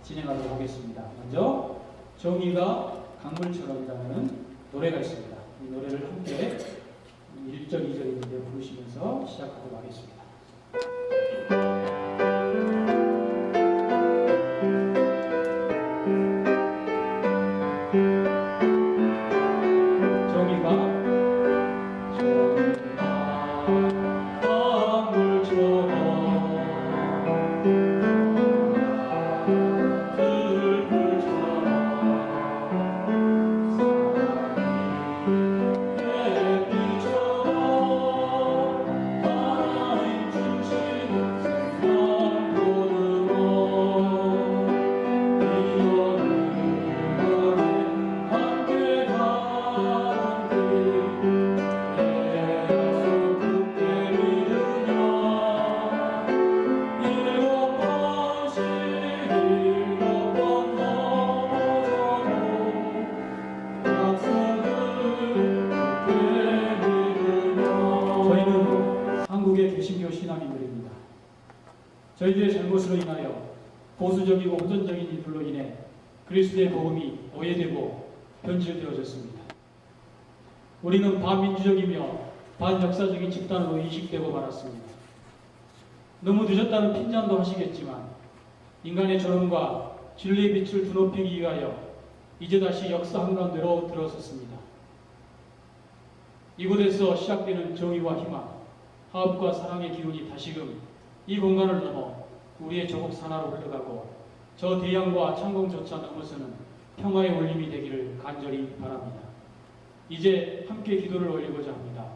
진행하도록 하겠습니다. 먼저 정의가 강물처럼이라는 노래가 있습니다. 이 노래를 함께 1절, 2절 있는데 부르시면서 시작하도록 하겠습니다. 저희들의 잘못으로 인하여 보수적이고 호전적인 일들로 인해 그리스도의 복음이 오해되고 변질되어졌습니다. 우리는 반민주적이며 반역사적인 집단으로 인식되고 말았습니다. 너무 늦었다는 핀잔도 하시겠지만 인간의 존엄과 진리의 빛을 드높이기 위하여 이제 다시 역사 한가운데로 들어섰습니다. 이곳에서 시작되는 정의와 희망, 화합과 사랑의 기운이 다시금 이 공간을 넘어 우리의 조국 산하로 흘러가고 저 대양과 창공조차 넘어서는 평화의 울림이 되기를 간절히 바랍니다. 이제 함께 기도를 올리고자 합니다.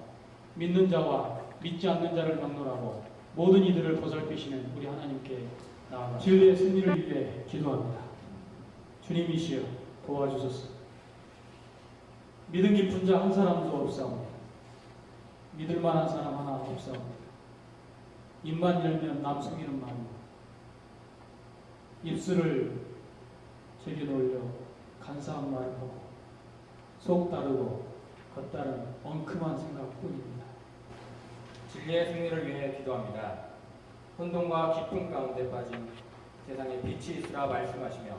믿는 자와 믿지 않는 자를 막론하고 모든 이들을 보살피시는 우리 하나님께 나아가 진리의 승리를 위해 기도합니다. 주님이시여 도와주소서. 믿음 깊은 자 한 사람도 없사옵니다. 믿을 만한 사람 하나 없사옵니다. 입만 열면 남 속이는 말이고 입술을 제게 놀려 간사한 말을 하고 속 다르고 겉다른 엉큼한 생각뿐입니다. 진리의 승리를 위해 기도합니다. 혼돈과 기쁨 가운데 빠진 세상에 빛이 있으라 말씀하시며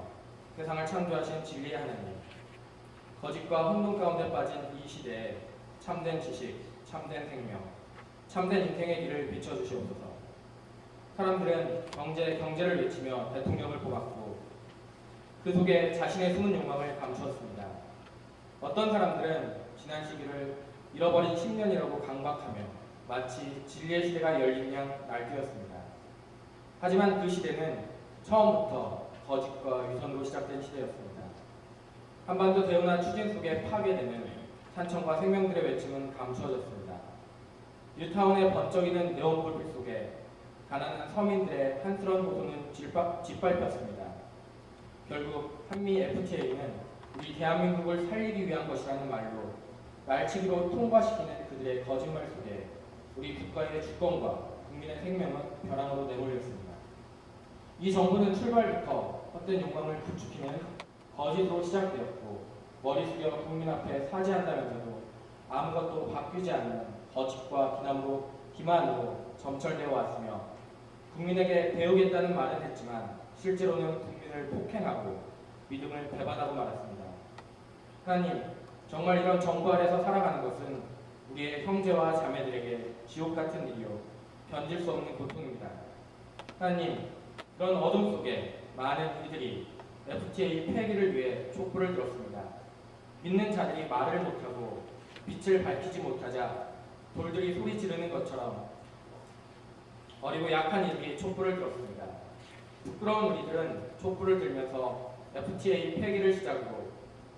세상을 창조하신 진리의 하나님, 거짓과 혼돈 가운데 빠진 이 시대에 참된 지식, 참된 생명, 참된 인생의 길을 비춰주시옵소서. 사람들은 경제를 외치며 대통령을 뽑았고 그 속에 자신의 숨은 욕망을 감추었습니다. 어떤 사람들은 지난 시기를 잃어버린 10년이라고 강박하며 마치 진리의 시대가 열린 양 날뛰었습니다. 하지만 그 시대는 처음부터 거짓과 위선으로 시작된 시대였습니다. 한반도 대운하 추진 속에 파괴되는 산청과 생명들의 외침은 감추어졌습니다. 뉴타운의 번쩍이는 네온불빛 속에 가난한 서민들의 한스러운 호소는 짓밟혔습니다. 결국 한미 FTA는 우리 대한민국을 살리기 위한 것이라는 말로 날치기로 통과시키는 그들의 거짓말 속에 우리 국가의 주권과 국민의 생명은 벼랑으로 내몰렸습니다. 이 정부는 출발부터 헛된 욕망을 부추기는 거짓으로 시작되었고 머리 숙여 국민 앞에 사죄한다면서도 아무것도 바뀌지 않는 거짓과 기만으로 점철되어 왔으며 국민에게 배우겠다는 말은 했지만 실제로는 국민을 폭행하고 믿음을 배반하고 말았습니다. 하나님, 정말 이런 정부 아래서 살아가는 것은 우리의 형제와 자매들에게 지옥 같은 일이요 견딜 수 없는 고통입니다. 하나님, 그런 어둠 속에 많은 이들이 FTA 폐기를 위해 촛불을 들었습니다. 믿는 자들이 말을 못하고 빛을 밝히지 못하자 돌들이 소리 지르는 것처럼 어리고 약한 이들이 촛불을 들었습니다. 부끄러운 우리들은 촛불을 들면서 FTA 폐기를 시작으로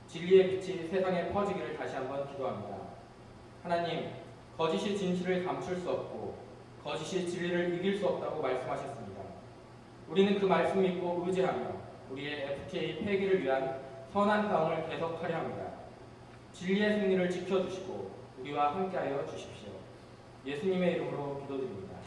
진리의 빛이 세상에 퍼지기를 다시 한번 기도합니다. 하나님, 거짓이 진실을 감출 수 없고 거짓이 진리를 이길 수 없다고 말씀하셨습니다. 우리는 그 말씀 믿고 의지하며 우리의 FTA 폐기를 위한 선한 싸움을 계속하려 합니다. 진리의 승리를 지켜주시고 우리와 함께하여 주십시오. 예수님의 이름으로 기도드립니다.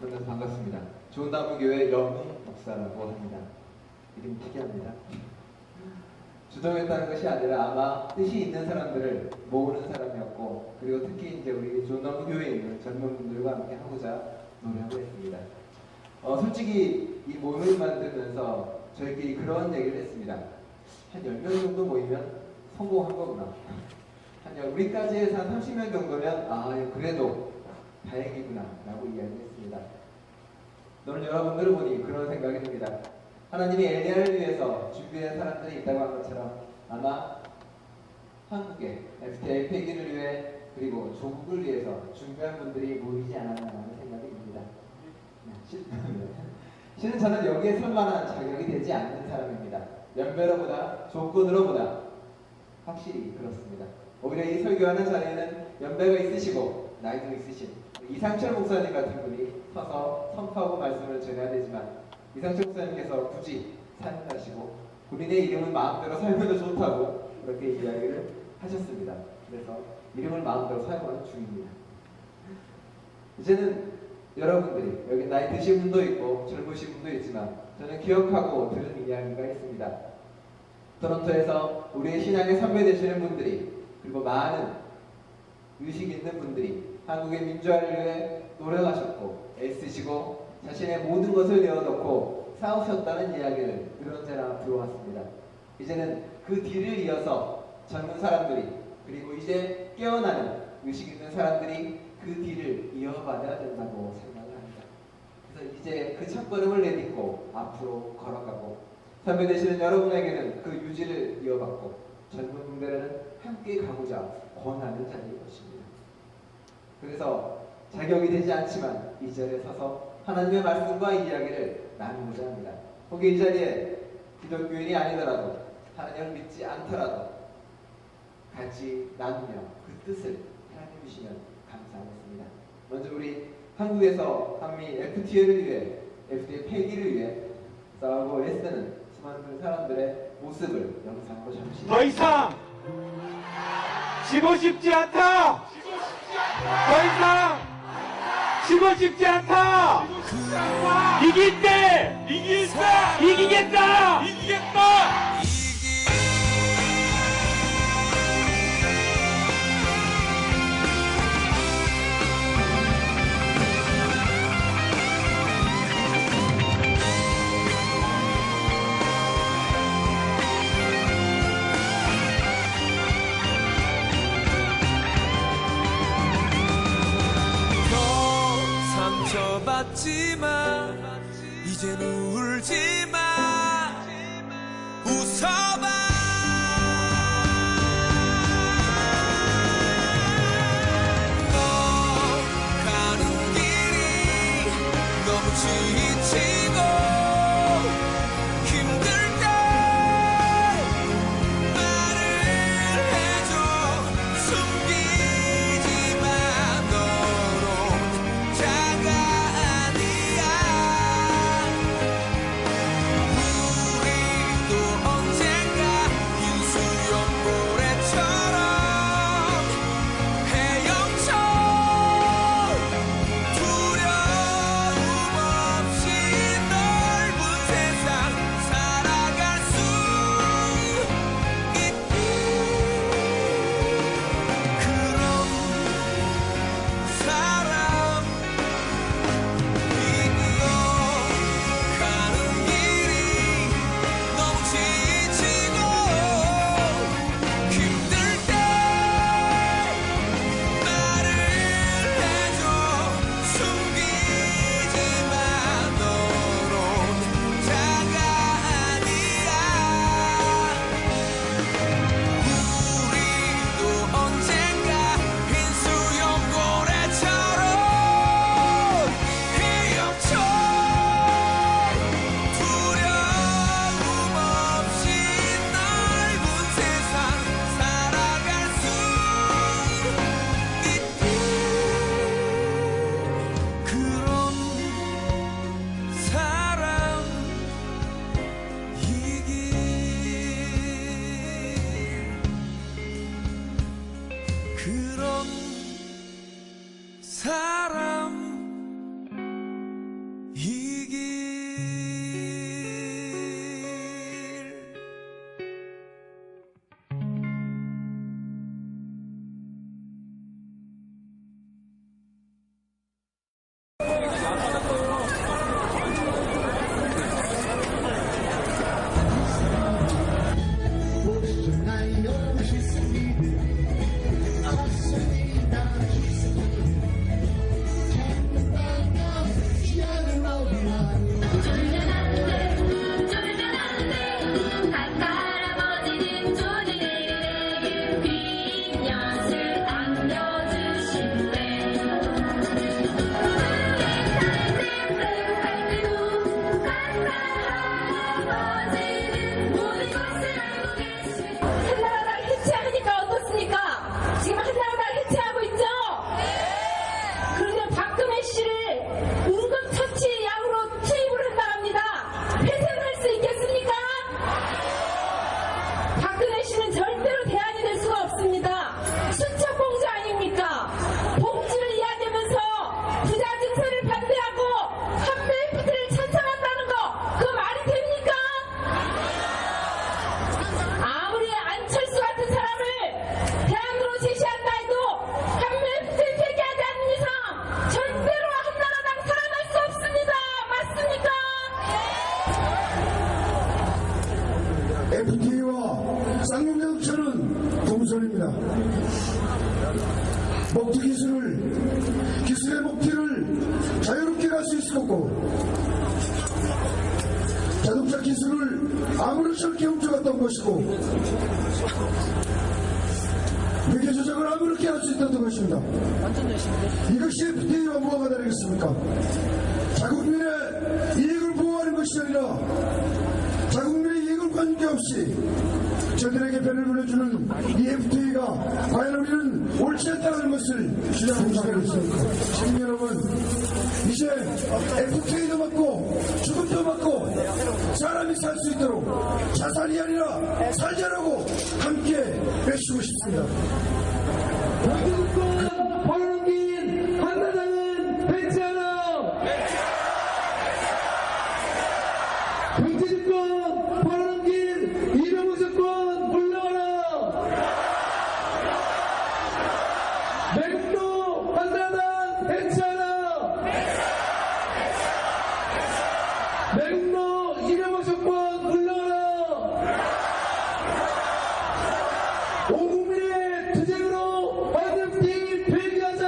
만나서 반갑습니다. 좋은나무교회 영웅 목사라고 합니다. 이름이 특이합니다. 주동했다는 것이 아니라 아마 뜻이 있는 사람들을 모으는 사람이었고, 그리고 특히 이제 우리 좋은나무교회에 있는 젊은 분들과 함께 하고자 노력하고 있습니다. 솔직히 이 모임을 만들면서 저희끼리 그런 얘기를 했습니다. 한 10명 정도 모이면 성공한 거구나. 우리까지 해서 한 30명 정도면 그래도 다행이구나 라고 이야기했습니다. 오늘 여러분들을 보니 그런 생각이 듭니다. 하나님이 엘리야를 위해서 준비한 사람들이 있다고 한 것처럼 아마 한국의 FTA 폐기를 위해 그리고 조국을 위해서 준비한 분들이 모이지 않았나라는 생각이 듭니다. 실은 저는 여기에 설 만한 자격이 되지 않는 사람입니다. 연배로보다 조건으로보다 확실히 그렇습니다. 오히려 이 설교하는 자리에는 연배가 있으시고 나이도 있으신 이상철 목사님 같은 분이 서서 선포하고 말씀을 전해야 되지만, 이상철 목사님께서 굳이 사용하시고 본인의 이름은 마음대로 사용해도 좋다고 그렇게 이야기를 하셨습니다. 그래서 이름을 마음대로 사용하는 중입니다. 이제는 여러분들이 여기 나이 드신 분도 있고 젊으신 분도 있지만 저는 기억하고 들은 이야기가 있습니다. 토론토에서 우리의 신앙의 선배 되시는 분들이, 그리고 많은 의식 있는 분들이 한국의 민주화를 위해 노력하셨고 애쓰시고 자신의 모든 것을 내어놓고 싸우셨다는 이야기를 들은제나 들어왔습니다. 이제는 그 뒤를 이어서 젊은 사람들이, 그리고 이제 깨어나는 의식 있는 사람들이 그 뒤를 이어받아야 된다고 생각을 합니다. 그래서 이제 그 첫걸음을 내딛고 앞으로 걸어가고, 선배 되시는 여러분에게는 그 유지를 이어받고 젊은 분들은 함께 가고자 권하는 자리일 것입니다. 그래서 자격이 되지 않지만 이 자리에 서서 하나님의 말씀과 이야기를 나누고자 합니다. 혹시 이 자리에 기독교인이 아니더라도, 하나님을 믿지 않더라도 같이 나누며 그 뜻을 하나님 주시면 감사하겠습니다. 먼저 우리 한국에서 한미 FTA를 위해, FTA 폐기를 위해 싸우고 애쓰는 수많은 사람들의 모습을 영상으로 잠시 더 이상 지고 싶지 않다. 더 이상 지고 싶지 않다. 이길 때 이기겠다. 상처받지마, 이젠 울지마, 웃어봐. 너 가는 길이 너무 지치고 힘들 때 말을 해줘. 숨기지마, 너로 자가 목투 기술의 목표를 자유롭게 갈 수 있을 거고, 자동차 기술을 아무렇지 않게 훔쳐갔던 것이고, 외교 조작을 아무렇게 할 수 있었던 것입니다. 이것이 FTA와 뭐가 다르겠습니까? 자국민의 이익을 보호하는 것이 아니라 자국민의 이익을 관계없이 저들에게 배를 불려주는 이 FTA가 과연 우리는 옳지 않다는 것을 주장하고 있습니다. 시민 여러분, 이제 FTA도 맞고 죽음도 맞고 사람이 살 수 있도록 자살이 아니라 살자라고 함께 외치고 싶습니다. 정치주권 벌어넘긴 한나라는 배치하라! 정치주권 벌어넘긴 이명박 정권 물러가라! 매국노 한나라당 배치하라! 매국노 이명박 정권 물러가라! 오국민의 투쟁으로 반대팀 폐기하자!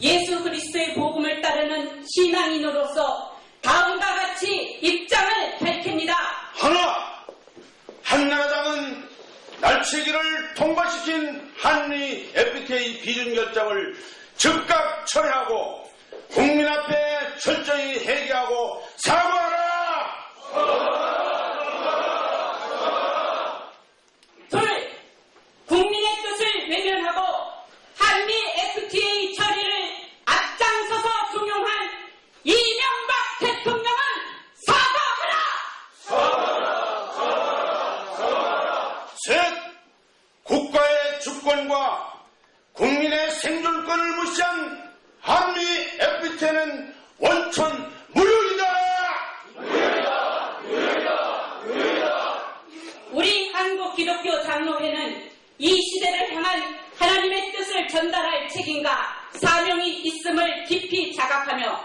예수 그리스도의 복음을 따르는 신앙인으로서 다음과 같이 입장을 밝힙니다. 하나, 한나라당은 날치기를 통과시킨 한미 FTA 비준 결정을 즉각 철회하고 국민 앞에 철저히 회개하고 사과하라! 둘, 국민의 뜻을 외면하고 한미 FTA 처리를 앞장서서 종용한 이명박 대통령은 사과하라! 셋, 국가의 주권과 국민의 생존권을 무시한 한미 FTA는 원천 무효이다! 우리 한국 기독교 장로회는 이 시대를 향한 하나님의 뜻을 전달할 책임과 사명이 있음을 깊이 자각하며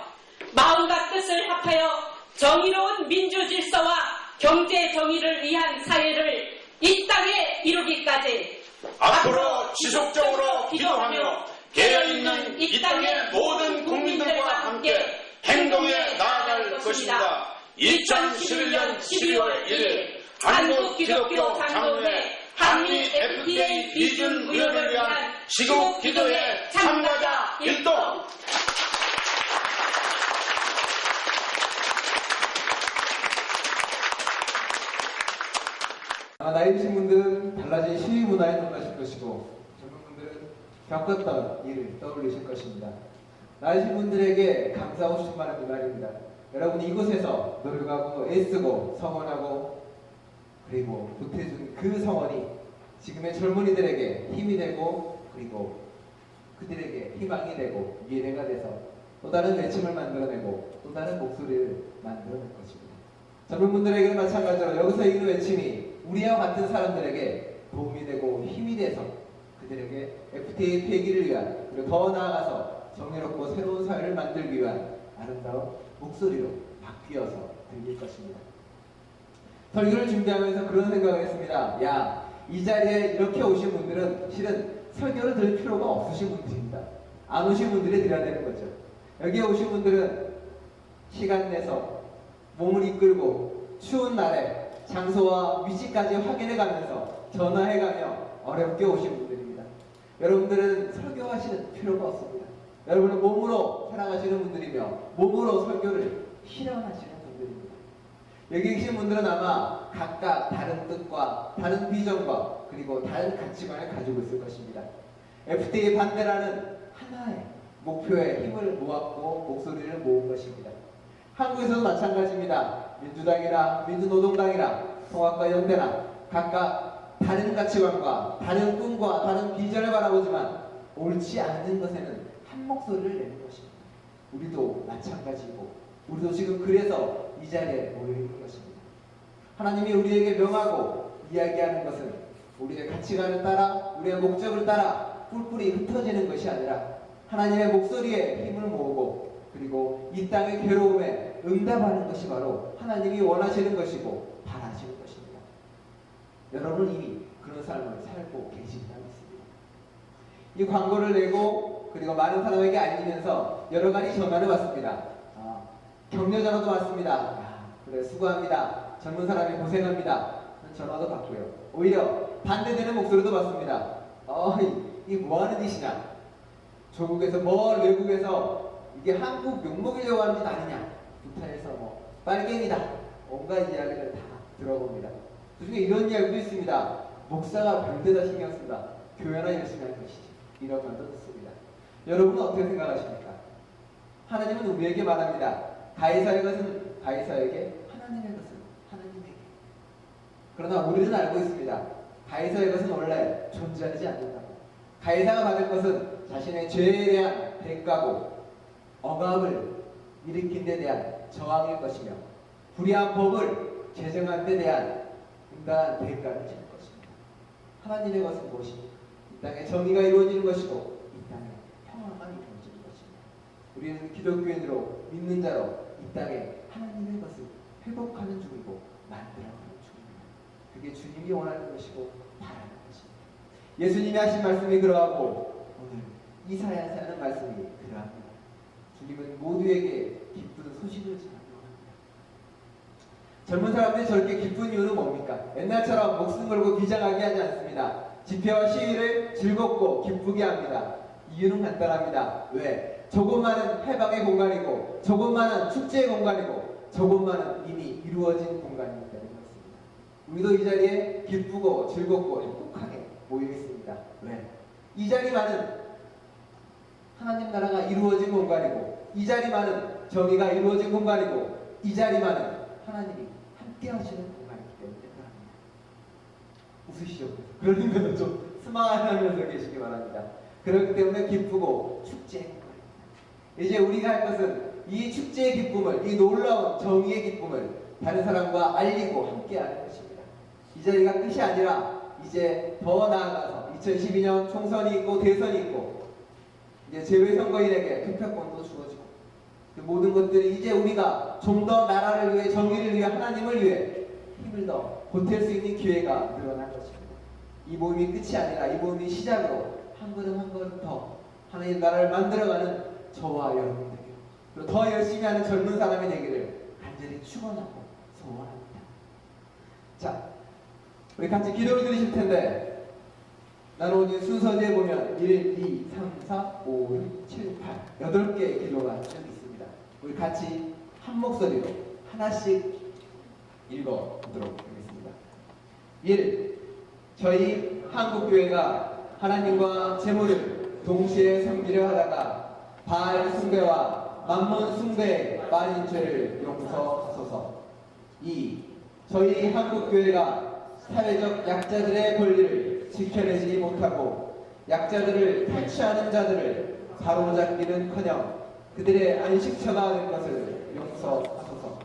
마음과 뜻을 합하여 정의로운 민주 질서와 경제 정의를 위한 사회를 이 땅에 이루기까지 앞으로 지속적으로 기도하며 깨어있는 이 땅의 모든 국민들과 함께 행동에 나아갈 것입니다. 2011년 12월 1일 한국 기독교 장로회 한미 FTA 비준 무효를 위한 시국 기도회 참가자 일동. 나이 드신 분들은 달라진 시위 문화에 놀라실 것이고, 젊은 분들은 겪었던 일을 떠올리실 것입니다. 나이신 분들에게 감사하고 싶은 말은 이 말입니다. 여러분, 이곳에서 노력하고 애쓰고 성원하고 그리고 보태준 그 성원이 지금의 젊은이들에게 힘이 되고, 그리고 그들에게 희망이 되고 미래가 돼서 또 다른 외침을 만들어내고 또 다른 목소리를 만들어낼 것입니다. 젊은 분들에게는 마찬가지로 여기서 있는 외침이 우리와 같은 사람들에게 도움이 되고 힘이 돼서 그들에게 FTA 폐기를 위한, 그리고 더 나아가서 정의롭고 새로운 사회를 만들기 위한 아름다운 목소리로 바뀌어서 들릴 것입니다. 설교를 준비하면서 그런 생각을 했습니다. 이 자리에 이렇게 오신 분들은 실은 설교를 들을 필요가 없으신 분들입니다. 안 오신 분들이 드려야 되는 거죠. 여기에 오신 분들은 시간 내서 몸을 이끌고 추운 날에 장소와 위치까지 확인해 가면서 전화해가며 어렵게 오신 분들입니다. 여러분들은 설교하시는 필요가 없습니다. 여러분은 몸으로 살아가시는 분들이며 몸으로 설교를 실현하시는 분들입니다. 여기 계신 분들은 아마 각각 다른 뜻과 다른 비전과 그리고 다른 가치관을 가지고 있을 것입니다. FTA 반대라는 하나의 목표에 힘을 모았고 목소리를 모은 것입니다. 한국에서도 마찬가지입니다. 민주당이나 민주노동당이나 통합과 연대나 각각 다른 가치관과 다른 꿈과 다른 비전을 바라보지만 옳지 않은 것에는 한 목소리를 내는 것입니다. 우리도 마찬가지고 우리도 지금 그래서 이 자리에 모여 있는 것입니다. 하나님이 우리에게 명하고 이야기하는 것은 우리의 가치관을 따라 우리의 목적을 따라 뿔뿔이 흩어지는 것이 아니라 하나님의 목소리에 힘을 모으고 그리고 이 땅의 괴로움에 응답하는 것이 바로 하나님이 원하시는 것이고 바라시는 것입니다. 여러분 이미 그런 삶을 살고 계시리라 믿습니다. 이 광고를 내고 그리고 많은 사람에게 알리면서 여러 가지 전화를 받습니다. 격려 전화도 받습니다. 그래 수고합니다. 젊은 사람이 고생합니다. 전화도 받고요. 오히려 반대되는 목소리도 받습니다. 이 뭐하는 짓이냐? 조국에서 외국에서 이게 한국 욕먹이려고 하는 짓 아니냐? 부탄에서 빨갱이다. 온갖 이야기를 다 들어봅니다. 그중에 이런 이야기도 있습니다. 목사가 별데다 신경 쓴다. 교회나 열심히 할 것이지. 이런 말도 듣습니다. 여러분은 어떻게 생각하십니까? 하나님은 우리에게 말합니다. 가이사의 것은 가이사에게, 하나님의 것은 하나님에게. 그러나 우리는 알고 있습니다. 가이사의 것은 원래 존재하지 않는다고. 가이사가 받을 것은 자신의 죄에 대한 대가고 억압을 일으킨 데 대한 저항일 것이며 불의한 법을 제정한 데 대한 응당한 대가를 지는 것입니다. 하나님의 것은 무엇입니까? 이 땅에 정의가 이루어지는 것이고 이 땅에 평화가 이루어지는 것입니다. 우리는 기독교인으로 믿는 자로 이 땅에 하나님의 것을 회복하는 중이고 만들어가는 중입니다. 그게 주님이 원하는 것이고 바라는 것입니다. 예수님이 하신 말씀이 그러하고 오늘 이사야서 하는 말씀이 그러합니다. 주님은 모두에게 기쁜 소식을 전하려고 합니다. 젊은 사람들이 저렇게 기쁜 이유는 뭡니까? 옛날처럼 목숨 걸고 비장하게 하지 않습니다. 집회와 시위를 즐겁고 기쁘게 합니다. 이유는 간단합니다. 왜? 조금만은 해방의 공간이고 조금만은 축제의 공간이고 조금만은 이미 이루어진 공간이기 때문이었습니다. 우리도 이 자리에 기쁘고 즐겁고 행복하게 모여 있습니다. 왜? 이 자리만은 하나님 나라가 이루어진 공간이고 이 자리만은 정의가 이루어진 공간이고 이 자리만은 하나님이 함께 하시는 공간이기 때문에 그럽니다. 웃으시죠? 그러는 것은 좀 스마일하면서 계시기 바랍니다. 그렇기 때문에 기쁘고 축제의 공간입니다. 이제 우리가 할 것은 이 축제의 기쁨을, 이 놀라운 정의의 기쁨을 다른 사람과 알리고 함께 하는 것입니다. 이 자리가 끝이 아니라 이제 더 나아가서 2012년 총선이 있고 대선이 있고 이제 재외선거인에게 투표권도 주어지고 그 모든 것들이 이제 우리가 좀 더 나라를 위해 정의를 위해 하나님을 위해 힘을 더 보탤 수 있는 기회가 늘어날 것입니다. 이 모임이 끝이 아니라 이 모임이 시작으로 한 걸음 한 걸음 더 하나님 나라를 만들어가는 저와 여러분들이요. 그리고 더 열심히 하는 젊은 사람이 되기를 간절히 축원하고 소원합니다. 자, 우리 같이 기도를 드리실 텐데 나누어진 순서지에 보면 1, 2, 3, 4, 5, 6, 7, 8 8개의 기도가 쭉 있습니다. 우리 같이 한 목소리로 하나씩 읽어보도록 하겠습니다. 1. 저희 한국교회가 하나님과 재물을 동시에 섬기려 하다가 바알 숭배와 만몬 숭배에 빠진 죄를 용서하소서. 2. 저희 한국교회가 사회적 약자들의 권리를 지켜내지 못하고 약자들을 탈취하는 자들을 사로잡기는커녕 그들의 안식처가 된 것을 용서하소서.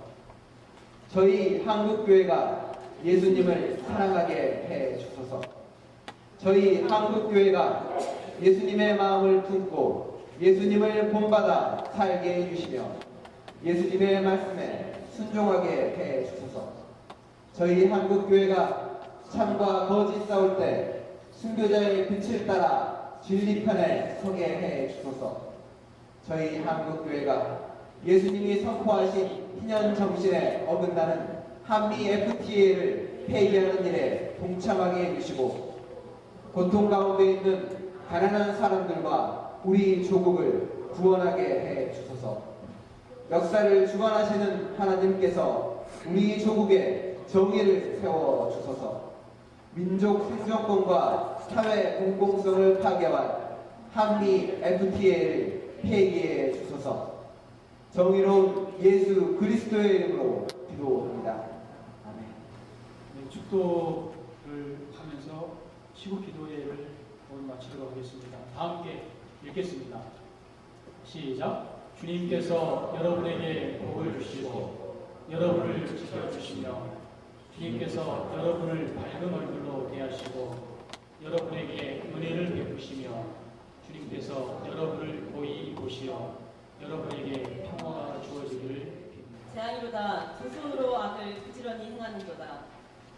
저희 한국교회가 예수님을 사랑하게 해 주소서. 저희 한국교회가 예수님의 마음을 품고 예수님을 본받아 살게 해주시며 예수님의 말씀에 순종하게 해 주소서. 저희 한국교회가 참과 거짓 싸울 때 순교자의 빛을 따라 진리 편에 서게 해 주소서. 저희 한국교회가 예수님이 선포하신 희년 정신에 어긋나는 한미 FTA를 폐기하는 일에 동참하게 해주시고 고통 가운데 있는 가난한 사람들과 우리 조국을 구원하게 해 주소서. 역사를 주관하시는 하나님께서 우리 조국에 정의를 세워 주소서. 민족 생존권과 사회 공공성을 파괴한 한미 FTA를 폐기해 주소서. 정의로운 예수 그리스도의 이름으로 기도합니다. 아멘. 네, 축도를 하면서 시국 기도회를 오늘 마치도록 하겠습니다. 다 함께 읽겠습니다. 시작. 주님께서 여러분에게 복을 주시고 여러분을 지켜주시며 주님께서 여러분을 밝은 얼굴로 대하시고 여러분에게 은혜를 베푸시며 주님께서 여러분을 고이 보시어 여러분에게 평화가 주어지기를 재앙이로다 두 손으로 악을 부지런히 행하는도다.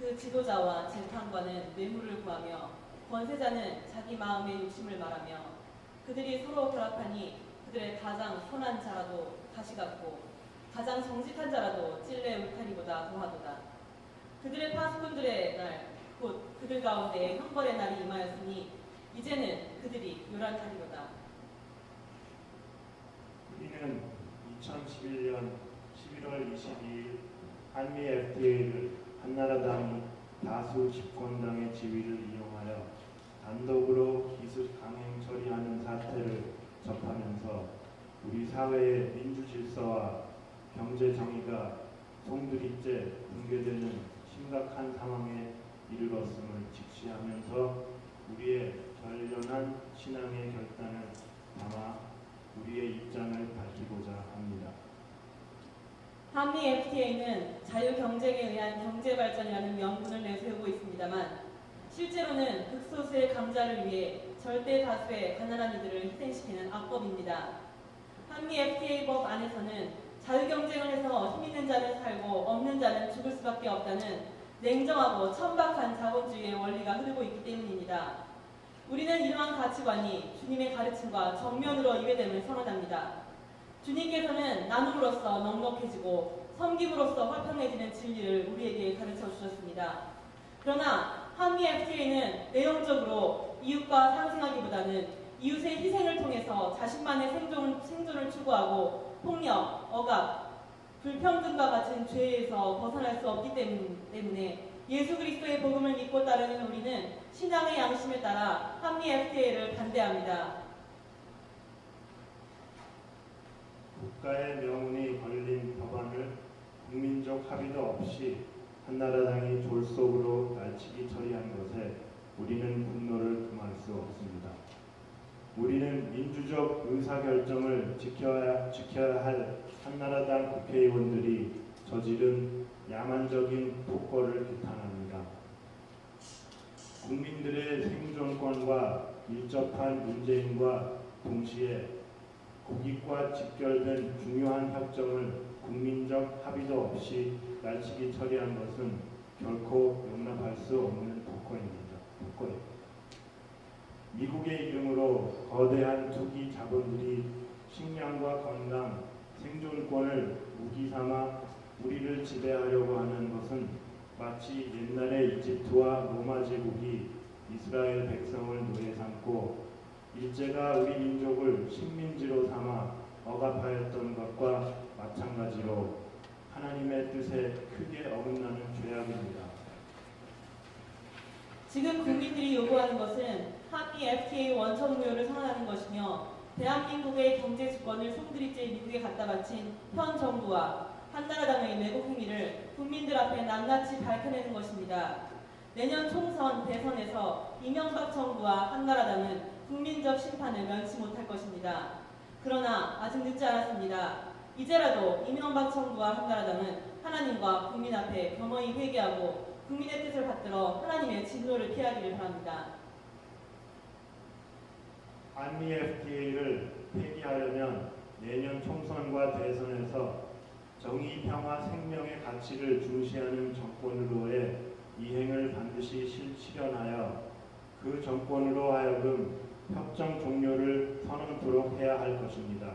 그 지도자와 재판관은 뇌물을 구하며 권세자는 자기 마음의 욕심을 말하며 그들이 서로 결합하니 그들의 가장 선한 자라도 가시 같고 가장 정직한 자라도 찔레 울타리보다 더하도다. 그들의 파수꾼들의 날 곧 그들 가운데 형벌의 날이 임하였으니 이제는 그들이 요란하리로다. 우리는 2011년 11월 22일 한미 FTA를 한나라당이 다수 집권당의 지위를 이용하여 단독으로 기습 강행 처리하는 사태를 접하면서 우리 사회의 민주질서와 경제 정의가 송두리째 붕괴되는 심각한 상황에 이르렀음을 직시하면서 우리의 결연한 신앙의 결단을 담아 우리의 입장을 밝히고자 합니다. 한미 FTA는 자유 경쟁에 의한 경제 발전이라는 명분을 내세우고 있습니다만 실제로는 극소수의 강자를 위해 절대 다수의 가난한 이들을 희생시키는 악법입니다. 한미 FTA법 안에서는 자유 경쟁을 해서 힘 있는 자는 살고 없는 자는 죽을 수밖에 없다는 냉정하고 천박한 자본주의의 원리가 흐르고 있기 때문입니다. 우리는 이러한 가치관이 주님의 가르침과 정면으로 이해됨을 선언합니다. 주님께서는 나눔으로써 넉넉해지고 섬김으로써 화평해지는 진리를 우리에게 가르쳐 주셨습니다. 그러나 한미 FTA는 내용적으로 이웃과 상생하기보다는 이웃의 희생을 통해서 자신만의 생존을 추구하고 폭력, 억압, 불평등과 같은 죄에서 벗어날 수 없기 때문에 예수 그리스도의 복음을 믿고 따르는 우리는 신앙의 양심에 따라 한미 FTA를 반대합니다. 국가의 명운이 걸린 법안을 국민적 합의도 없이 한나라당이 졸속으로 날치기 처리한 것에 우리는 분노를 금할 수 없습니다. 우리는 민주적 의사결정을 지켜야 할 한나라당 국회의원들이 저지른 야만적인 폭거를 규탄합니다. 국민들의 생존권과 밀접한 문제인과 동시에 국익과 직결된 중요한 협정을 국민적 합의도 없이 날치기 처리한 것은 결코 용납할 수 없는 폭거입니다. 미국의 이름으로 거대한 투기 자본들이 식량과 건강, 생존권을 무기 삼아 우리를 지배하려고 하는 것은 마치 옛날의 이집트와 로마 제국이 이스라엘 백성을 노예 삼고 일제가 우리 민족을 식민지로 삼아 억압하였던 것과 마찬가지로 하나님의 뜻에 크게 어긋나는 죄악입니다. 지금 국민들이 요구하는 것은 한미 FTA 원천 무효를 선언하는 것이며 대한민국의 경제 주권을 송두리째 미국에 갖다 바친 현 정부와 한나라당의 매국 행위를 국민들 앞에 낱낱이 밝혀내는 것입니다. 내년 총선 대선에서 이명박 정부와 한나라당은 국민적 심판을 면치 못할 것입니다. 그러나 아직 늦지 않았습니다. 이제라도 이명박 정부와 한나라당은 하나님과 국민 앞에 겸허히 회개하고 국민의 뜻을 받들어 하나님의 진노를 피하기를 바랍니다. 한미 FTA를 폐기하려면 내년 총선과 대선에서 정의, 평화, 생명의 가치를 중시하는 정권으로의 이행을 반드시 실현하여 그 정권으로 하여금 협정 종료를 선언토록 해야 할 것입니다.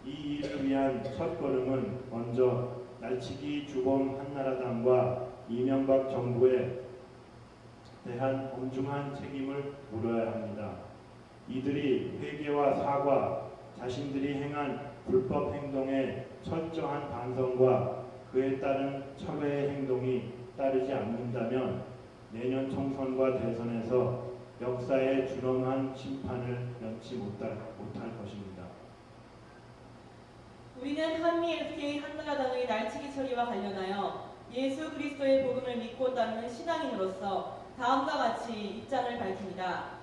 이 일을 위한 첫걸음은 먼저 날치기 주범 한나라당과 이명박 정부에 대한 엄중한 책임을 물어야 합니다. 이들이 회개와 사과, 자신들이 행한 불법 행동의 철저한 반성과 그에 따른 철회의 행동이 따르지 않는다면 내년 총선과 대선에서 역사에 준엄한 심판을 면치 못할 것입니다. 우리는 한미 FTA 한나라당의 날치기 처리와 관련하여 예수 그리스도의 복음을 믿고 따르는 신앙인으로서 다음과 같이 입장을 밝힙니다.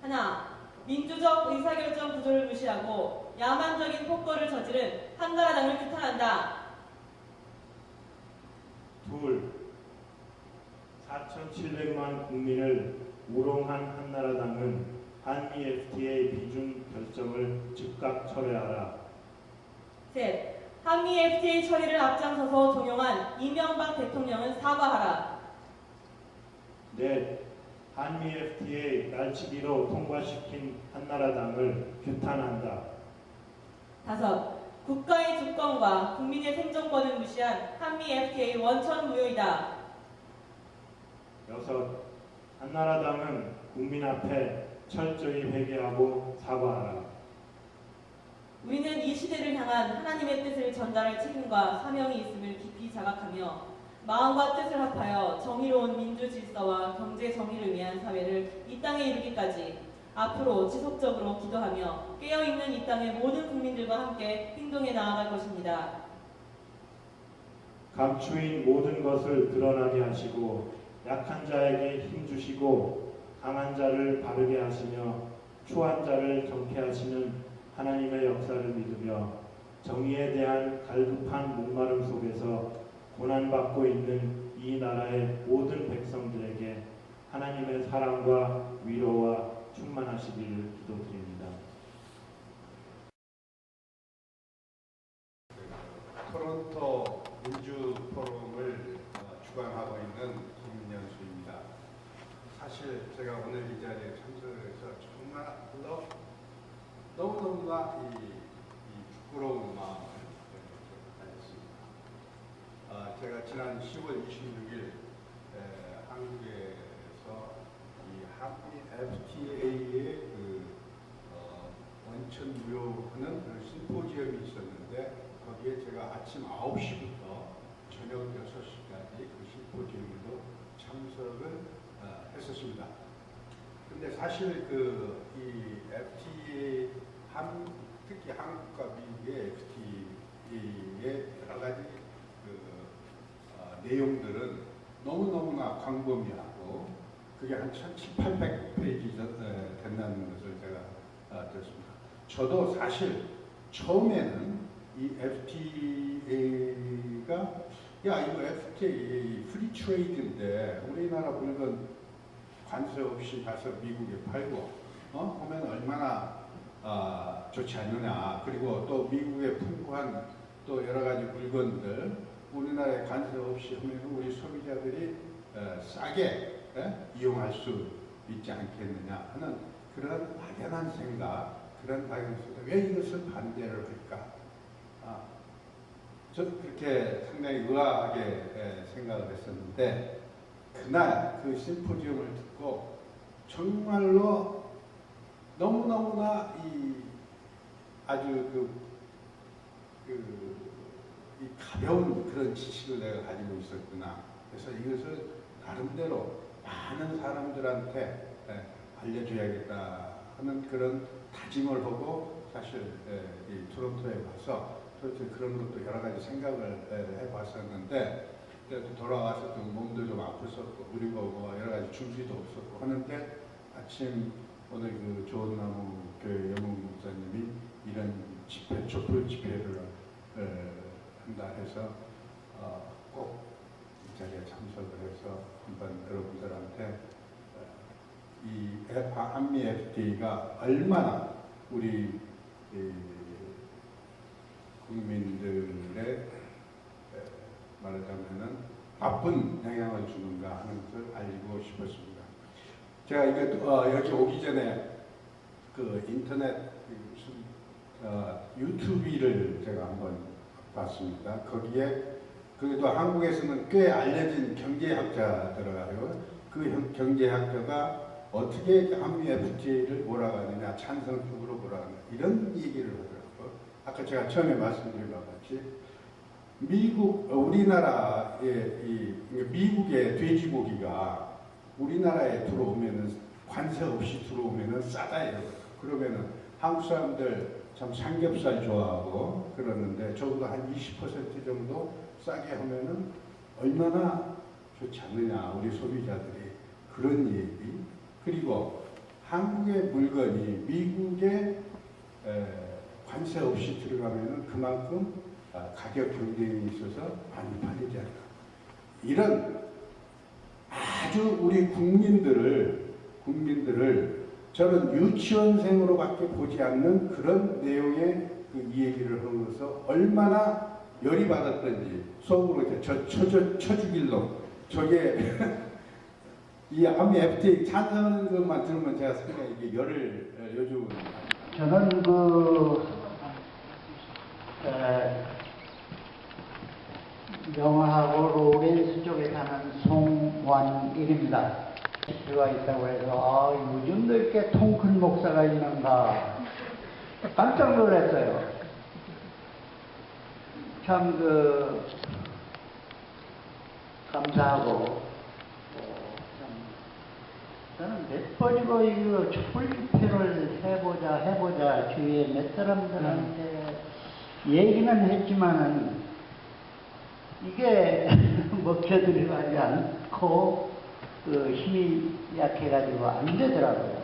하나, 민주적 의사결정 구조를 무시하고 야만적인 폭거를 저지른 한나라당을 규탄한다. 둘, 4,700만 국민을 우롱한 한나라당은 한미 FTA 비준 결정을 즉각 철회하라. 셋, 한미 FTA 처리를 앞장서서 종용한 이명박 대통령은 사과하라. 넷, 한미 FTA 날치기로 통과시킨 한나라당을 규탄한다. 다섯, 국가의 주권과 국민의 생존권을 무시한 한미 FTA 원천 무효이다. 여섯, 한나라당은 국민 앞에 철저히 회개하고 사과하라. 우리는 이 시대를 향한 하나님의 뜻을 전달할 책임과 사명이 있음을 깊이 자각하며 마음과 뜻을 합하여 정의로운 민주 질서와 경제 정의를 위한 사회를 이 땅에 이루기까지 앞으로 지속적으로 기도하며 깨어있는 이 땅의 모든 국민들과 함께 행동해 나아갈 것입니다. 감추인 모든 것을 드러나게 하시고 약한 자에게 힘 주시고 강한 자를 바르게 하시며 추한 자를 경쾌하시는 하나님의 역사를 믿으며 정의에 대한 갈급한 목마름 속에서 고난받고 있는 이 나라의 모든 백성들에게 하나님의 사랑과 위로와 충만하시기를 기도드립니다. 토론토 민주 포럼을 주관하고 있는 김연수입니다. 사실 제가 오늘 이 자리에 참석해서 정말 너무너무나 부끄러운 마음을 가졌습니다. 제가 지난 10월 26일 한국에서 이 한미 FTA의 원천 무효하는 심포지엄이 있었는데 거기에 제가 아침 9시부터 저녁 6시까지 그 심포지엄에도 참석을 했었습니다. 근데 사실 이 FTA 특히 한국과 미국의 FTA의 여러 가지 내용들은 너무너무나 광범위하고 그게 한 1700~1800페이지 된다는 것을 제가 들었습니다. 저도 사실 처음에는 이 FTA가 이거 FTA 프리 트레이드인데 우리나라 물건 관세 없이 가서 미국에 팔고 하면 얼마나 좋지 않느냐. 그리고 또 미국의 풍부한 또 여러 가지 물건들 우리나라에 관세 없이 하면 우리 소비자들이 싸게 이용할 수 있지 않겠느냐 하는 그런 막연한 생각, 그런 방향에서 왜 이것을 반대를 할까? 저는 그렇게 상당히 의아하게 생각을 했었는데 그날 그 심포지엄을 듣고 정말로 너무너무나 아주 이 가벼운 그런 지식을 내가 가지고 있었구나. 그래서 이것을 나름대로 많은 사람들한테 알려줘야겠다 하는 그런 다짐을 하고 사실 이 토론토에 와서 그런 것도 여러 가지 생각을 해봤었는데 그래도 돌아와서 또 몸도 좀 아팠었고 그리고 여러 가지 준비도 없었고 하는데 아침 오늘 그 좋은 나무 교회 영웅 목사님이 이런 집회, 촛불 집회를 한다 해서 꼭 이 자리에 참석을 해서 한번 여러분들한테 이 한미 FTA가 얼마나 우리 국민들의 말하자면은 나쁜 영향을 주는가 하는 것을 알리고 싶었습니다. 제가 이거 여기 오기 전에 그 인터넷 유튜브를 제가 한번 봤습니다. 거기에 그래도 한국에서는 꽤 알려진 경제학자 들어가요. 그 경제학자가 어떻게 한미 FTA를 몰아가느냐, 찬성적으로 몰아가느냐 이런 얘기를 하더라고요. 아까 제가 처음에 말씀드린 것 같이 미국의 돼지고기가 우리나라에 들어오면은 관세 없이 들어오면은 싸다 이러고 그러면은 한국 사람들 참 삼겹살 좋아하고 그러는데 적어도 한 20% 정도 싸게 하면은 얼마나 좋지 않느냐 우리 소비자들이 그런 얘기. 그리고 한국의 물건이 미국에 관세 없이 들어가면은 그만큼 가격 경쟁이 있어서 많이 팔리지 않나. 이런 아주 우리 국민들을 저는 유치원생으로밖에 보지 않는 그런 내용의 이 얘기를 하면서 얼마나 열이 받았던지 속으로 이렇게 쳐 죽일 놈. 저게 이 아미 FTA 찬성하는 것만 들으면 제가 상당히 이게 열을 요즘 저는 영하고 로렌스 쪽에 사는 송완일입니다. 들어와 있다고 해서 요즘도 이렇게 통 큰 목사가 있는가 깜짝 놀랐어요. 참 감사하고 저는 몇 번이고 이거 촛불 집회를 해보자 주위에 몇 사람들한테 얘기는 했지만은 이게 먹혀들어가지 않고 힘이 약해가지고 안 되더라고요.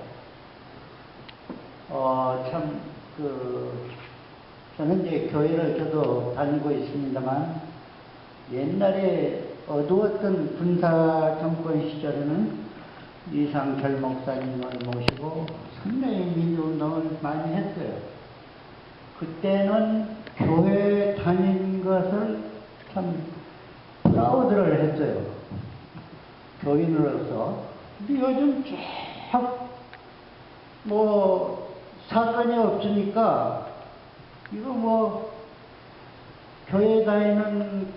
저는 이제 교회를 저도 다니고 있습니다만 옛날에 어두웠던 군사 정권 시절에는 이상철 목사님을 모시고 상당히 민주운동을 많이 했어요. 그때는 교회 다닌 것을 참 프라우드를 했어요. 교인으로서. 근데 요즘 쭉 사건이 없으니까 이거 교회 다니는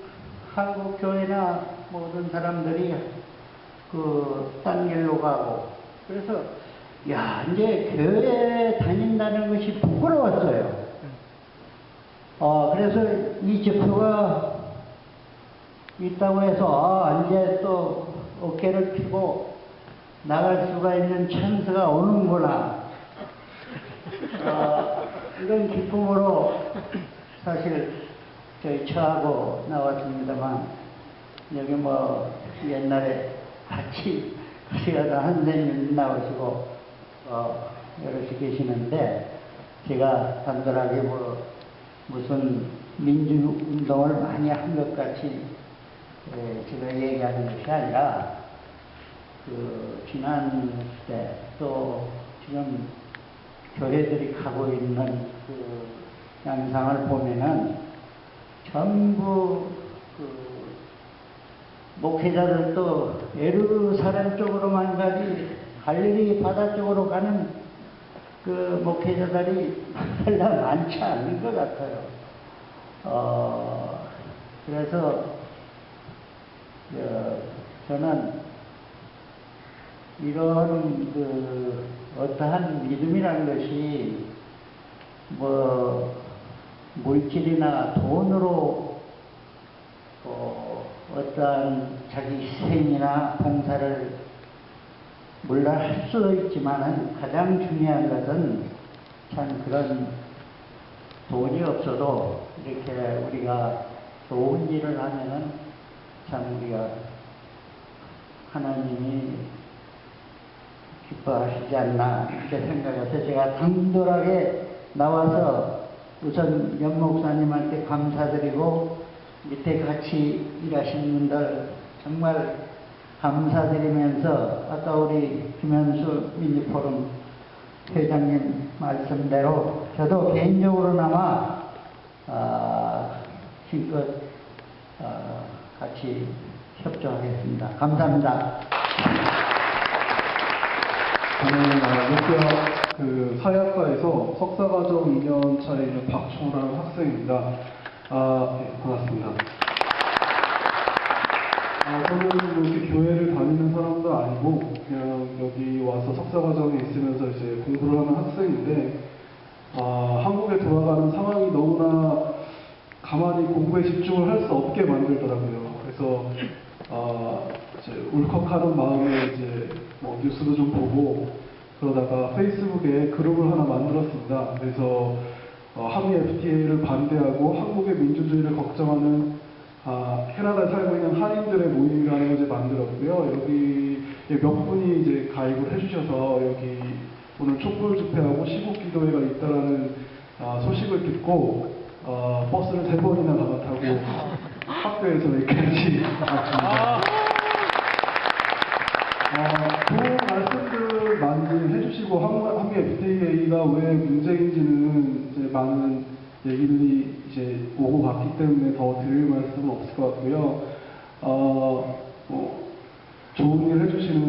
한국 교회나 모든 사람들이 딴 길로 가고 그래서 이제 교회 다닌다는 것이 부끄러웠어요. 그래서 이 집회가 있다고 해서 이제 또 어깨를 펴고 나갈 수가 있는 찬스가 오는구나. 이런 기쁨으로 사실 저희 처하고 나왔습니다만 여기 옛날에 같이 가던 선생님 나오시고 여럿이 계시는데 제가 단순하게 무슨 민주운동을 많이 한 것 같이 제가 얘기하는 것이 아니라 지난 때 또 지금 교회들이 가고 있는 양상을 보면은 전부 목회자들도 예루살렘 쪽으로만 가지 갈릴리 바다 쪽으로 가는 목회자들이 별로 많지 않은 것 같아요. 그래서 저는 이런 어떠한 믿음이라는 것이 물질이나 돈으로 어떠한 자기 희생이나 봉사를 물론 할 수도 있지만 가장 중요한 것은 참 그런 돈이 없어도 이렇게 우리가 좋은 일을 하면은 참 우리가 하나님이 기뻐하시지 않나 이렇게 생각해서 제가 당돌하게 나와서 우선 연 목사님한테 감사드리고 밑에 같이 일하시는 분들 정말 감사드리면서 아까 우리 김현수 민주포럼 회장님 말씀대로 저도 개인적으로나마 힘껏 같이 협조하겠습니다. 감사합니다. 저는 육교 사회학과에서 석사과정 2년 차에 있는 박초라는 학생입니다. 네, 반갑습니다. 저는 이렇게 교회를 다니는 사람도 아니고 그냥 여기 와서 석사과정에 있으면서 이제 공부를 하는 학생인데 한국에 돌아가는 상황이 너무나 가만히 공부에 집중을 할 수 없게 만들더라고요. 그래서 이제 울컥하는 마음에 이제 뭐 뉴스도 좀 보고 그러다가 페이스북에 그룹을 하나 만들었습니다. 그래서 한미 FTA를 반대하고 한국의 민주주의를 걱정하는 캐나다에 살고 있는 한인들의 모임이라는 걸 이제 만들었고요. 여기에 몇 분이 이제 가입을 해주셔서 여기 오늘 촛불 집회하고 시국 기도회가 있다라는 소식을 듣고 버스를 3번이나 갈아타고 학교에서 여기까지 왔습니다. 좋은 말씀들 많이 해주시고 한미 FTA가 왜 문제인지는 이제 많은 얘기들이 이제 오고 갔기 때문에 더 드릴 말씀은 없을 것 같고요. 좋은 일 해주시는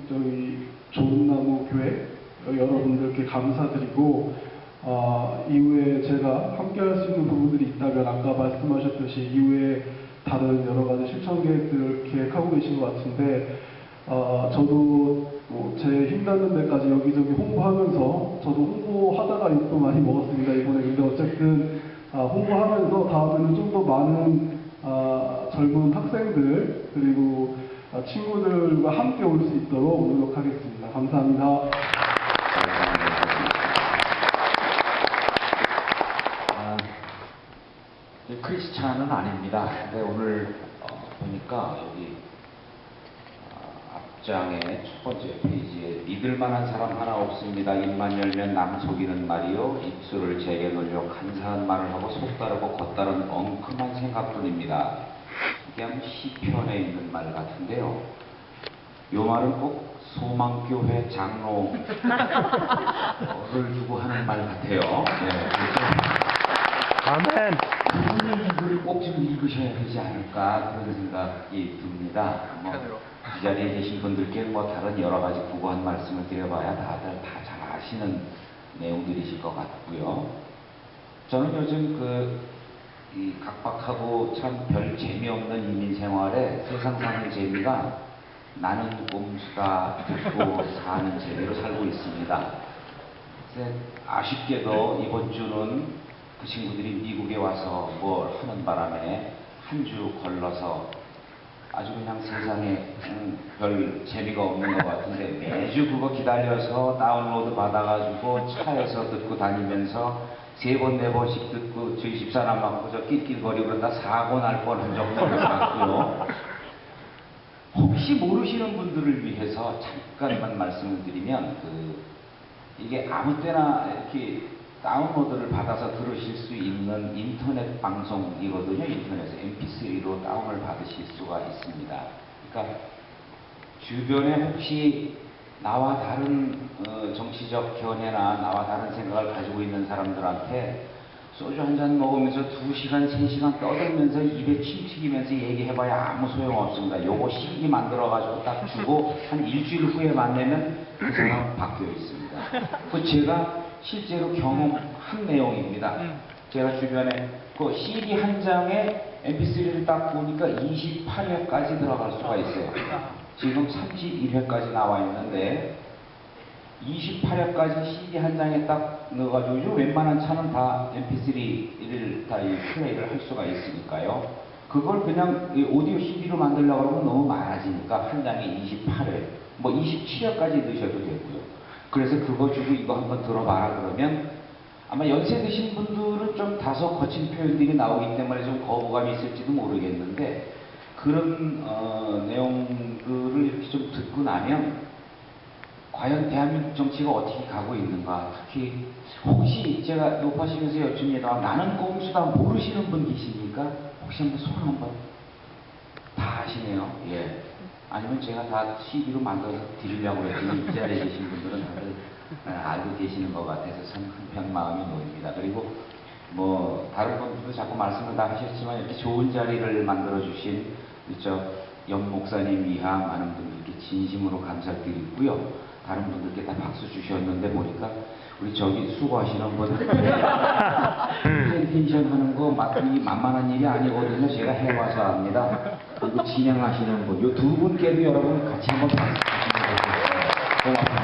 저희 좋은나무 교회 여러분들께 감사드리고 이후에 제가 함께할 수 있는 부분들이 있다면 아까 말씀하셨듯이 이후에 다른 여러 가지 실천 계획들을 계획하고 계신 것 같은데 저도 제 힘닿는 데까지 여기저기 홍보하면서 저도 홍보하다가 욕도 많이 먹었습니다 이번에. 근데 어쨌든 홍보하면서 다음에는 좀 더 많은 젊은 학생들 그리고 친구들과 함께 올 수 있도록 노력하겠습니다. 감사합니다. 크리스찬은 아닙니다. 근데 오늘 보니까 여기 앞장의 첫 번째 페이지에 믿을 만한 사람 하나 없습니다. 입만 열면 남 속이는 말이요 입술을 제게 놀려 간사한 말을 하고 속다르고 겉다른 엉큼한 생각뿐입니다. 이게 한 시편에 있는 말 같은데요. 요 말은 꼭 소망교회 장로를 두고 하는 말 같아요. 아멘. 그분을 꼭 좀 읽으셔야 되지 않을까 그런 생각이 듭니다. 이 자리에 계신 분들께 다른 여러 가지 구구한 말씀을 드려봐야 다들 다 잘 아시는 내용들이실 것 같고요. 저는 요즘 이 각박하고 참 별 재미없는 이민 생활에 세상 사는 재미가 나는 꼼수다 듣고 사는 재미로 살고 있습니다. 아쉽게도 이번 주는 그 친구들이 미국에 와서 뭘 하는 바람에 한 주 걸러서 아주 그냥 세상에 별 재미가 없는 것 같은데 매주 그거 기다려서 다운로드 받아가지고 차에서 듣고 다니면서 3번, 4번씩 듣고 저희 집사람 맞고 저 낄낄거리고 그러다 사고 날 뻔한 적도 많고요. 혹시 모르시는 분들을 위해서 잠깐만 말씀을 드리면 이게 아무 때나 이렇게 다운로드를 받아서 들으실 수 있는 인터넷 방송이거든요. 인터넷에 mp3로 다운을 받으실 수가 있습니다. 그러니까 주변에 혹시 나와 다른 정치적 견해나 나와 다른 생각을 가지고 있는 사람들한테 소주 한 잔 먹으면서 2시간, 3시간 떠들면서 입에 침 튀기면서 얘기해봐야 아무 소용없습니다. 요거 CD 만들어가지고 딱 주고 한 일주일 후에 만나면 그 사람 바뀌어 있습니다. 제가 실제로 경험한 내용입니다. 제가 주변에 그 CD 한 장에 mp3를 딱 보니까 28회까지 들어갈 수가 있어요. 지금 31회까지 나와 있는데 28회까지 CD 한 장에 딱 넣어가지고 요즘 웬만한 차는 다 mp3를 다 플레이를 할 수가 있으니까요. 그걸 그냥 오디오 CD로 만들려고 하면 너무 많아지니까 한 장에 28회, 뭐 27회까지 넣으셔도 되고요. 그래서 그거 주고 이거 한번 들어봐라 그러면 아마 연세 드신 분들은 좀 다소 거친 표현들이 나오기 때문에 좀 거부감이 있을지도 모르겠는데 그런 내용들을 이렇게 좀 듣고 나면 과연 대한민국 정치가 어떻게 가고 있는가. 특히 혹시 제가 녹화하시면서 여쭙니다. 나는 꼼수다 모르시는 분 계십니까? 혹시 한번 손 한번. 다 아시네요. 예. 아니면 제가 다 CD로 만들어서 드리려고 했더니 이 자리에 계신 분들은 다들 알고 계시는 것 같아서 참 한편 마음이 놓입니다. 그리고 뭐 다른 분들도 자꾸 말씀을 다 하셨지만 이렇게 좋은 자리를 만들어 주신 연 목사님 이하 많은 분들께 진심으로 감사드리고요. 다른 분들께 다 박수 주셨는데 보니까 우리 저기 수고하시는 분 텐션 하는 거 만만한 일이 아니거든요. 제가 해봐서 압니다. 그리고 진행하시는 분, 이 두 분께도 여러분 같이 한번 박수 주시면 좋겠습니다. 고맙습니다.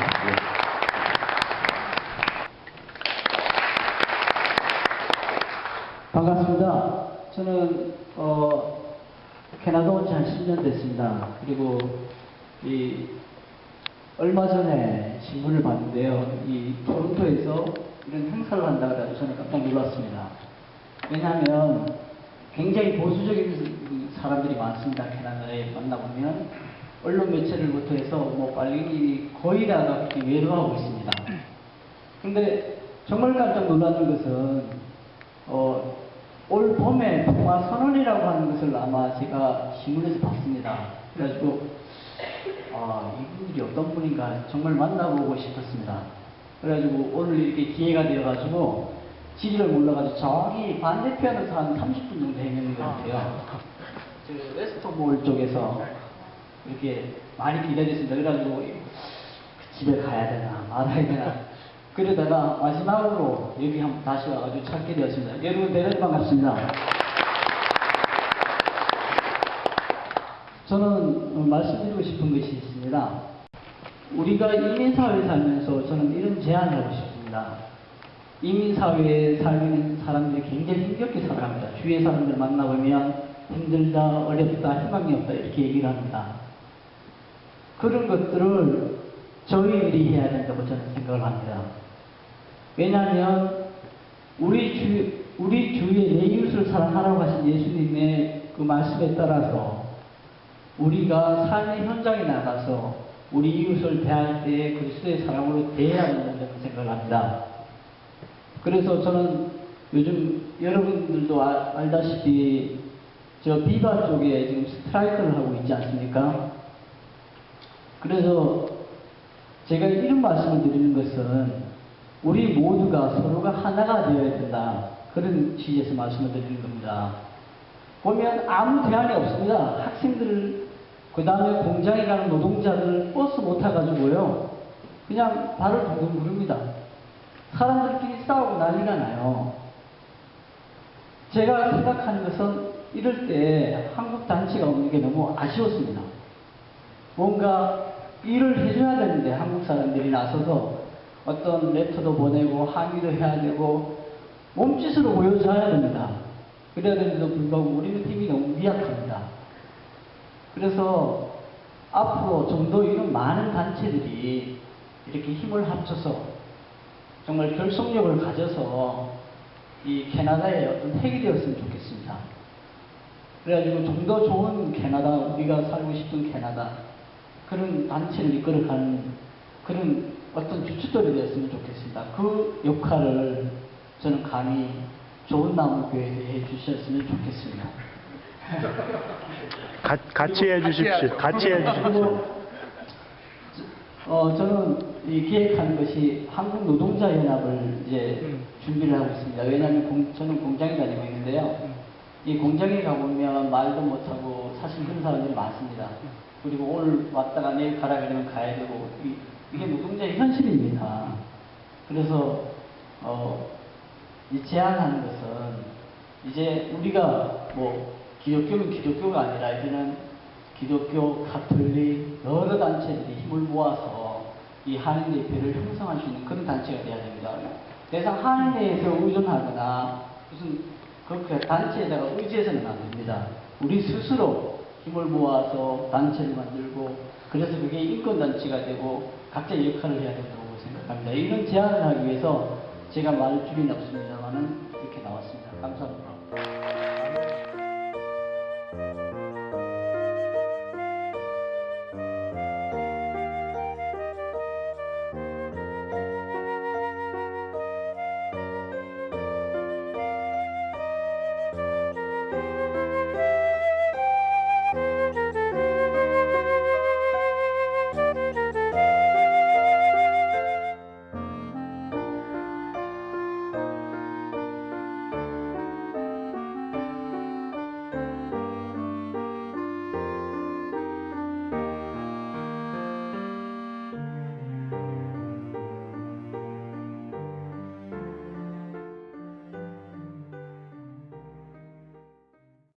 반갑습니다. 저는 캐나다 온 지 한 10년 됐습니다. 그리고 얼마 전에 신문을 봤는데요. 이 토론토에서 이런 행사를 한다고 해서 저는 깜짝 놀랐습니다. 왜냐하면 굉장히 보수적인 사람들이 많습니다. 캐나다에 만나보면 언론 매체를부터 해서 뭐 빨리 거의 다가 외로하고 있습니다. 근데 정말 깜짝 놀라는 것은 올 봄에 평화 선언이라고 하는 것을 아마 제가 신문에서 봤습니다. 그래가지고 이분들이 어떤 분인가 정말 만나보고 싶었습니다. 그래가지고 오늘 이렇게 기회가 되어가지고 지리를 몰라가지고 저기 반대편에서 한 30분 정도 헤매는 것 같아요. 저 웨스트몰 쪽에서 이렇게 많이 기다렸습니다. 그래가지고 집에 가야 되나 말아야 되나 그러다가 마지막으로 여기 한번 다시 와가지고 찾게 되었습니다. 여러분 대단히 반갑습니다. 저는 말씀드리고 싶은 것이 있습니다. 우리가 이민사회에 살면서 저는 이런 제안을 하고 싶습니다. 이민사회에 살는 사람들이 굉장히 힘겹게 살아갑니다. 주위의 사람들 만나보면 힘들다, 어렵다, 희망이 없다 이렇게 얘기를 합니다. 그런 것들을 저희들이 해야 된다고 저는 생각을 합니다. 왜냐하면 우리 주위에 내 이웃을 사랑하라고 하신 예수님의 그 말씀에 따라서 우리가 삶의 현장에 나가서 우리 이웃을 대할 때 그리스도의 사랑으로 대해야 한다는 생각을 합니다. 그래서 저는 요즘 여러분들도 알다시피 저 비바 쪽에 지금 스트라이크를 하고 있지 않습니까? 그래서 제가 이런 말씀을 드리는 것은 우리 모두가 서로가 하나가 되어야 된다. 그런 취지에서 말씀을 드리는 겁니다. 보면 아무 대안이 없습니다. 학생들, 그 다음에 공장에 가는 노동자들 버스 못 타가지고요. 그냥 발을 동동 구릅니다. 사람들끼리 싸우고 난리가 나요. 제가 생각하는 것은 이럴 때 한국 단체가 없는 게 너무 아쉬웠습니다. 뭔가 일을 해줘야 되는데 한국 사람들이 나서서 어떤 레터도 보내고 항의도 해야 되고 몸짓으로 보여줘야 됩니다. 그래야 되는데도 불구하고 우리는 힘이 너무 미약합니다. 그래서 앞으로 좀 더 이런 많은 단체들이 이렇게 힘을 합쳐서 정말 결속력을 가져서 이 캐나다에 어떤 핵이 되었으면 좋겠습니다. 그래가지고 좀 더 좋은 캐나다, 우리가 살고 싶은 캐나다 그런 단체를 이끌어가는 그런 어떤 주춧돌이 되었으면 좋겠습니다. 그 역할을 저는 감히 좋은 나무교회에 해주셨으면 좋겠습니다. 같이 해주십시오. 같이 해주십시오. 저는 이 기획하는 것이 한국 노동자연합을 이제 준비를 하고 있습니다. 왜냐하면 저는 공장에 다니고 있는데요. 이 공장에 가보면 말도 못하고 사실 그런 사람들이 많습니다. 그리고 오늘 왔다가 내일 가라 그러면 가야 되고 이게 노동자의 현실입니다. 그래서 이 제안하는 것은 이제 우리가 뭐 기독교는 기독교가 아니라 이제는 기독교, 가톨릭 여러 단체들이 힘을 모아서 이 한인대회를 형성할 수 있는 그런 단체가 돼야 됩니다. 대상 한인대회에서 의존하거나 무슨 그렇게 단체에다가 의지해서는 안 됩니다. 우리 스스로 힘을 모아서 단체를 만들고 그래서 그게 인권단체가 되고 각자 역할을 해야 된다고 생각합니다. 이런 제안을 하기 위해서 제가 말 줄이는 없습니다만은 이렇게 나왔습니다. 감사합니다.